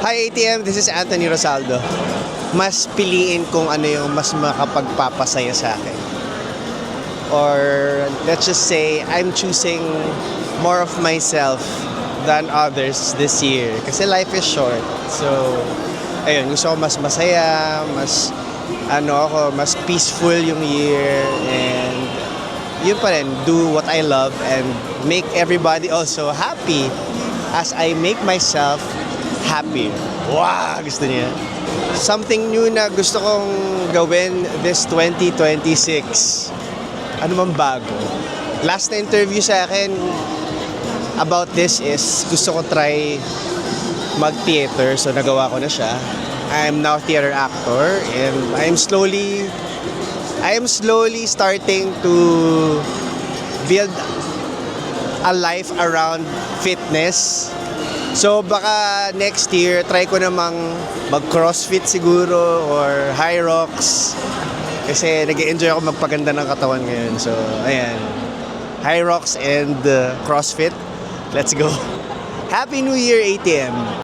Hi ATM, this is Anthony Rosaldo. Mas piliin kung ano yung mas makapagpapasaya sa akin. Or let's just say, I'm choosing more of myself than others this year. Kasi life is short. So, ayun, gusto ko mas masaya, mas peaceful yung year. And yun pa rin, do what I love and make everybody also happy as I make myself happy. Wow! Gusto niya. Something new na gusto kong gawin this 2026. Ano man bago? Last na interview sa akin about this is gusto ko try mag-theater. So nagawa ko na siya. I am now theater actor and I am slowly starting to build a life around fitness. So baka next year try ko namang mag-crossfit siguro or high rocks. Kasi nag-enjoy ako magpaganda ng katawan ngayon. So ayan, high rocks and crossfit. Let's go. Happy New Year ATM!